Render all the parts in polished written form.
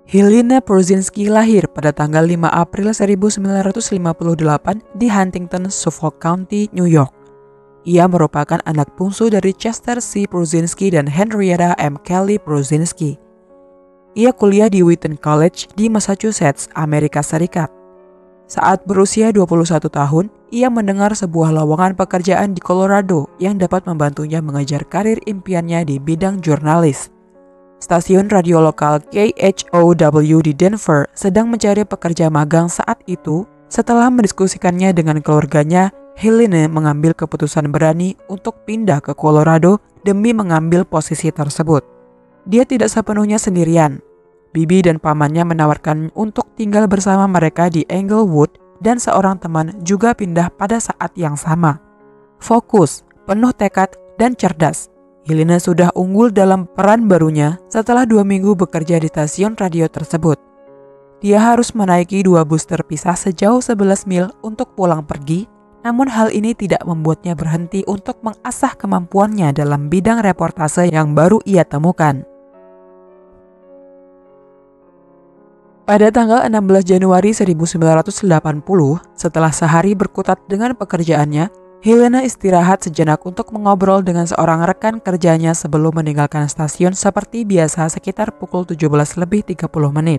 Helena Prusinski lahir pada tanggal 5 April 1958 di Huntington, Suffolk County, New York. Ia merupakan anak bungsu dari Chester C. Prusinski dan Henrietta M. Kelly Prusinski. Ia kuliah di Wheaton College di Massachusetts, Amerika Serikat. Saat berusia 21 tahun, ia mendengar sebuah lowongan pekerjaan di Colorado yang dapat membantunya mengejar karir impiannya di bidang jurnalis. Stasiun radio lokal KHOW di Denver sedang mencari pekerja magang saat itu. Setelah mendiskusikannya dengan keluarganya, Helena mengambil keputusan berani untuk pindah ke Colorado demi mengambil posisi tersebut. Dia tidak sepenuhnya sendirian. Bibi dan pamannya menawarkan untuk tinggal bersama mereka di Englewood dan seorang teman juga pindah pada saat yang sama. Fokus, penuh tekad, dan cerdas, Helena sudah unggul dalam peran barunya setelah 2 minggu bekerja di stasiun radio tersebut. Dia harus menaiki 2 bus terpisah sejauh 11 mil untuk pulang pergi, namun hal ini tidak membuatnya berhenti untuk mengasah kemampuannya dalam bidang reportase yang baru ia temukan. Pada tanggal 16 Januari 1980, setelah sehari berkutat dengan pekerjaannya, Helena istirahat sejenak untuk mengobrol dengan seorang rekan kerjanya sebelum meninggalkan stasiun seperti biasa sekitar pukul 17:30.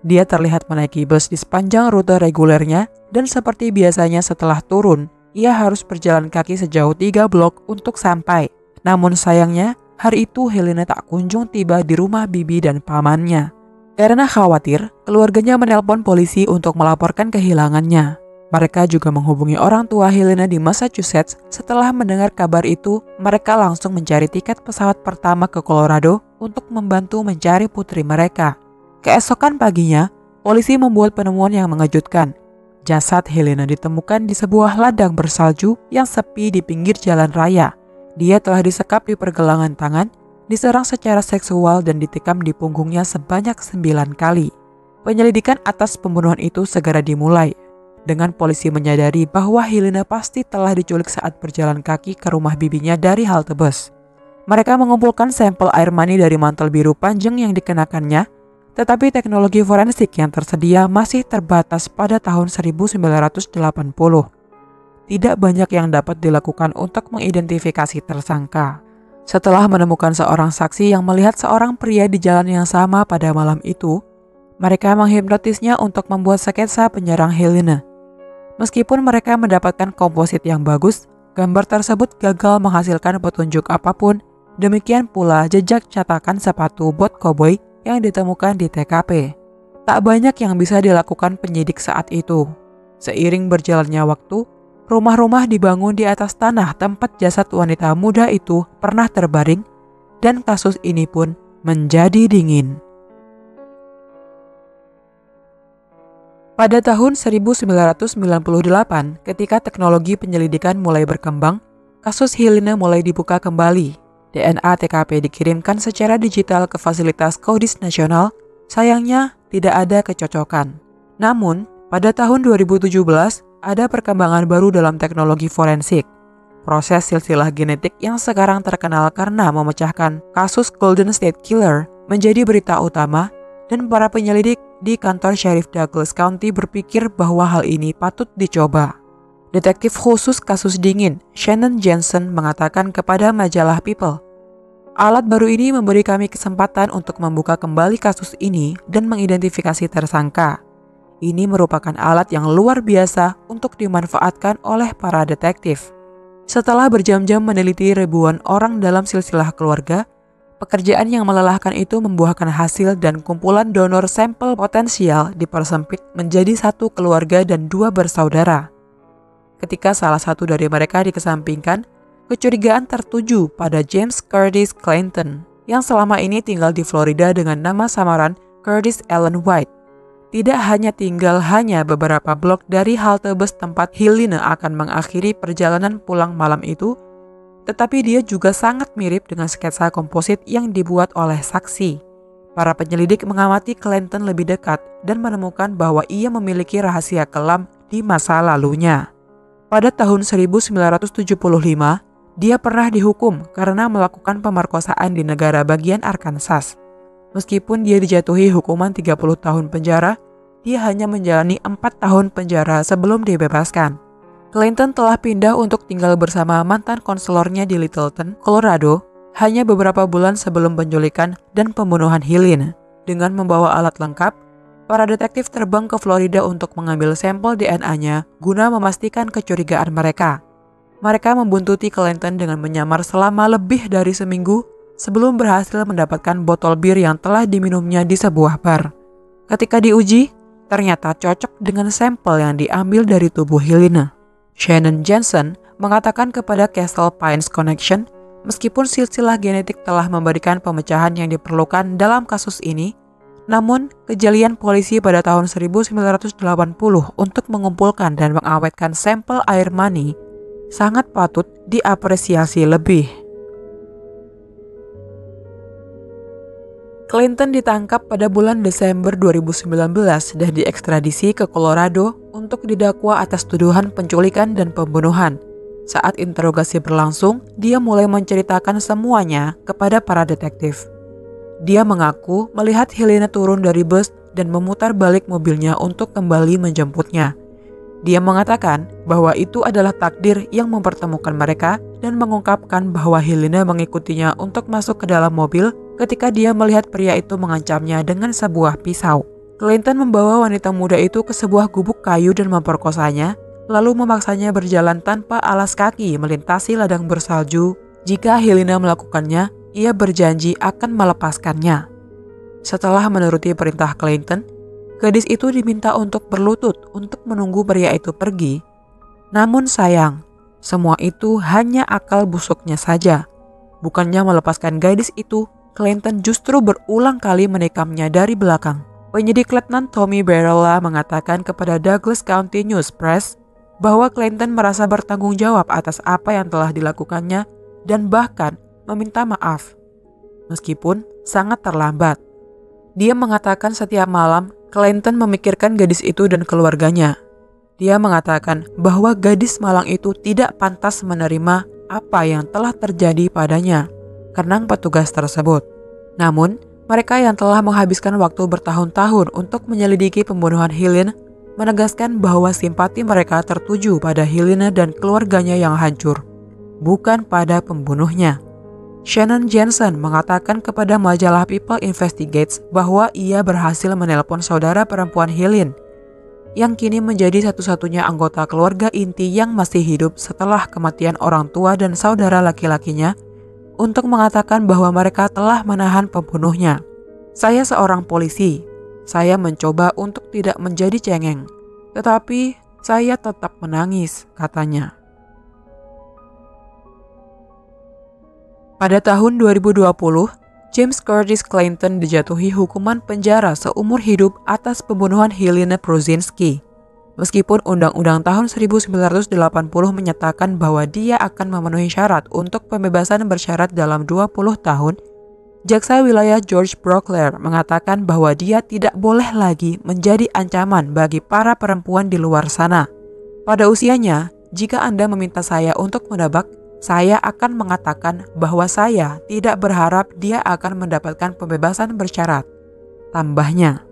Dia terlihat menaiki bus di sepanjang rute regulernya dan seperti biasanya setelah turun, ia harus berjalan kaki sejauh 3 blok untuk sampai. Namun sayangnya, hari itu Helena tak kunjung tiba di rumah bibi dan pamannya. Karena khawatir, keluarganya menelpon polisi untuk melaporkan kehilangannya. Mereka juga menghubungi orang tua Helena di Massachusetts. Setelah mendengar kabar itu, mereka langsung mencari tiket pesawat pertama ke Colorado untuk membantu mencari putri mereka. Keesokan paginya, polisi membuat penemuan yang mengejutkan. Jasad Helena ditemukan di sebuah ladang bersalju yang sepi di pinggir jalan raya. Dia telah disekap di pergelangan tangan, diserang secara seksual dan ditikam di punggungnya sebanyak 9 kali. Penyelidikan atas pembunuhan itu segera dimulai, dengan polisi menyadari bahwa Helena pasti telah diculik saat berjalan kaki ke rumah bibinya dari halte bus. Mereka mengumpulkan sampel air mani dari mantel biru panjang yang dikenakannya, tetapi teknologi forensik yang tersedia masih terbatas pada tahun 1980. Tidak banyak yang dapat dilakukan untuk mengidentifikasi tersangka. Setelah menemukan seorang saksi yang melihat seorang pria di jalan yang sama pada malam itu, mereka menghipnotisnya untuk membuat sketsa penyerang Helena. Meskipun mereka mendapatkan komposit yang bagus, gambar tersebut gagal menghasilkan petunjuk apapun. Demikian pula jejak cetakan sepatu bot koboi yang ditemukan di TKP. Tak banyak yang bisa dilakukan penyidik saat itu. Seiring berjalannya waktu, rumah-rumah dibangun di atas tanah tempat jasad wanita muda itu pernah terbaring, dan kasus ini pun menjadi dingin. Pada tahun 1998, ketika teknologi penyelidikan mulai berkembang, kasus Helena mulai dibuka kembali. DNA TKP dikirimkan secara digital ke fasilitas Kodis Nasional. Sayangnya, tidak ada kecocokan. Namun, pada tahun 2017, ada perkembangan baru dalam teknologi forensik. Proses silsilah genetik yang sekarang terkenal karena memecahkan kasus Golden State Killer menjadi berita utama, dan para penyelidik di kantor Sheriff Douglas County berpikir bahwa hal ini patut dicoba. Detektif khusus kasus dingin, Shannon Jensen, mengatakan kepada majalah People, "Alat baru ini memberi kami kesempatan untuk membuka kembali kasus ini dan mengidentifikasi tersangka. Ini merupakan alat yang luar biasa untuk dimanfaatkan oleh para detektif." Setelah berjam-jam meneliti ribuan orang dalam silsilah keluarga, pekerjaan yang melelahkan itu membuahkan hasil dan kumpulan donor sampel potensial dipersempit menjadi 1 keluarga dan 2 bersaudara. Ketika salah satu dari mereka dikesampingkan, kecurigaan tertuju pada James Curtis Clayton yang selama ini tinggal di Florida dengan nama samaran Curtis Allen White. Tidak hanya tinggal beberapa blok dari halte bus tempat Helena akan mengakhiri perjalanan pulang malam itu, tetapi dia juga sangat mirip dengan sketsa komposit yang dibuat oleh saksi. Para penyelidik mengamati Clayton lebih dekat dan menemukan bahwa ia memiliki rahasia kelam di masa lalunya. Pada tahun 1975, dia pernah dihukum karena melakukan pemerkosaan di negara bagian Arkansas. Meskipun dia dijatuhi hukuman 30 tahun penjara, dia hanya menjalani 4 tahun penjara sebelum dibebaskan. Clinton telah pindah untuk tinggal bersama mantan konselornya di Littleton, Colorado, hanya beberapa bulan sebelum penculikan dan pembunuhan Helene. Dengan membawa alat lengkap, para detektif terbang ke Florida untuk mengambil sampel DNA-nya guna memastikan kecurigaan mereka. Mereka membuntuti Clinton dengan menyamar selama lebih dari seminggu sebelum berhasil mendapatkan botol bir yang telah diminumnya di sebuah bar. Ketika diuji, ternyata cocok dengan sampel yang diambil dari tubuh Helene. Shannon Jensen mengatakan kepada Castle Pines Connection, meskipun silsilah genetik telah memberikan pemecahan yang diperlukan dalam kasus ini, namun kejelian polisi pada tahun 1980 untuk mengumpulkan dan mengawetkan sampel air mani sangat patut diapresiasi lebih. Clinton ditangkap pada bulan Desember 2019 dan diekstradisi ke Colorado untuk didakwa atas tuduhan penculikan dan pembunuhan. Saat interogasi berlangsung, dia mulai menceritakan semuanya kepada para detektif. Dia mengaku melihat Helene turun dari bus dan memutar balik mobilnya untuk kembali menjemputnya. Dia mengatakan bahwa itu adalah takdir yang mempertemukan mereka dan mengungkapkan bahwa Helene mengikutinya untuk masuk ke dalam mobil ketika dia melihat pria itu mengancamnya dengan sebuah pisau. Clinton membawa wanita muda itu ke sebuah gubuk kayu dan memperkosanya, lalu memaksanya berjalan tanpa alas kaki melintasi ladang bersalju. Jika Helene melakukannya, ia berjanji akan melepaskannya. Setelah menuruti perintah Clinton, gadis itu diminta untuk berlutut untuk menunggu pria itu pergi. Namun sayang, semua itu hanya akal busuknya saja. Bukannya melepaskan gadis itu, Clinton justru berulang kali menikamnya dari belakang. Penyidik Letnan Tommy Barella mengatakan kepada Douglas County News Press bahwa Clinton merasa bertanggung jawab atas apa yang telah dilakukannya dan bahkan meminta maaf, meskipun sangat terlambat. Dia mengatakan setiap malam Clinton memikirkan gadis itu dan keluarganya. Dia mengatakan bahwa gadis malang itu tidak pantas menerima apa yang telah terjadi padanya, kenang petugas tersebut. Namun, mereka yang telah menghabiskan waktu bertahun-tahun untuk menyelidiki pembunuhan Helene menegaskan bahwa simpati mereka tertuju pada Helene dan keluarganya yang hancur, bukan pada pembunuhnya. Shannon Jensen mengatakan kepada majalah People Investigates bahwa ia berhasil menelpon saudara perempuan Helene, yang kini menjadi satu-satunya anggota keluarga inti yang masih hidup setelah kematian orang tua dan saudara laki-lakinya, untuk mengatakan bahwa mereka telah menahan pembunuhnya. Saya seorang polisi. Saya mencoba untuk tidak menjadi cengeng, tetapi saya tetap menangis, katanya. Pada tahun 2020, James Curtis Clinton dijatuhi hukuman penjara seumur hidup atas pembunuhan Helene Prusinski. Meskipun Undang-Undang tahun 1980 menyatakan bahwa dia akan memenuhi syarat untuk pembebasan bersyarat dalam 20 tahun, Jaksa Wilayah George Brauchler mengatakan bahwa dia tidak boleh lagi menjadi ancaman bagi para perempuan di luar sana. Pada usianya, jika Anda meminta saya untuk menebak, saya akan mengatakan bahwa saya tidak berharap dia akan mendapatkan pembebasan bersyarat, tambahnya.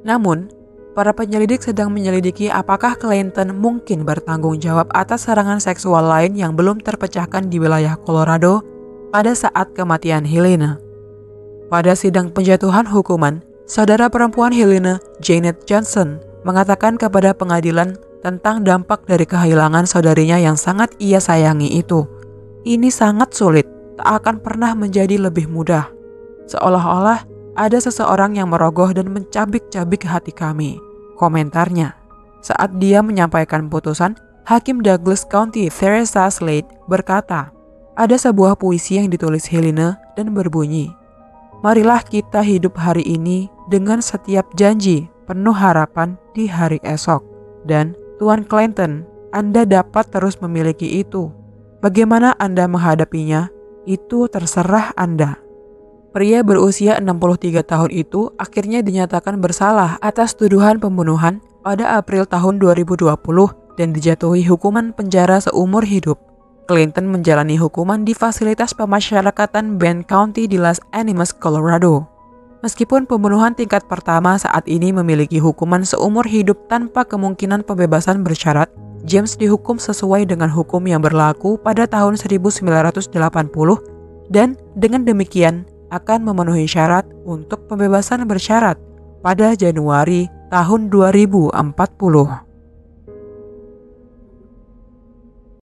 Namun, para penyelidik sedang menyelidiki apakah Clinton mungkin bertanggung jawab atas serangan seksual lain yang belum terpecahkan di wilayah Colorado pada saat kematian Helene. Pada sidang penjatuhan hukuman, saudara perempuan Helene, Janet Johnson, mengatakan kepada pengadilan tentang dampak dari kehilangan saudarinya yang sangat ia sayangi itu. Ini sangat sulit, tak akan pernah menjadi lebih mudah. Seolah-olah ada seseorang yang merogoh dan mencabik-cabik hati kami, komentarnya. Saat dia menyampaikan putusan, Hakim Douglas County Theresa Slade berkata, ada sebuah puisi yang ditulis Helene dan berbunyi, marilah kita hidup hari ini dengan setiap janji penuh harapan di hari esok. Dan Tuan Clinton, Anda dapat terus memiliki itu. Bagaimana Anda menghadapinya, itu terserah Anda. Pria berusia 63 tahun itu akhirnya dinyatakan bersalah atas tuduhan pembunuhan pada April tahun 2020 dan dijatuhi hukuman penjara seumur hidup. Clinton menjalani hukuman di fasilitas pemasyarakatan Bend County di Las Animas, Colorado. Meskipun pembunuhan tingkat pertama saat ini memiliki hukuman seumur hidup tanpa kemungkinan pembebasan bersyarat, James dihukum sesuai dengan hukum yang berlaku pada tahun 1980 dan dengan demikian akan memenuhi syarat untuk pembebasan bersyarat pada Januari tahun 2040.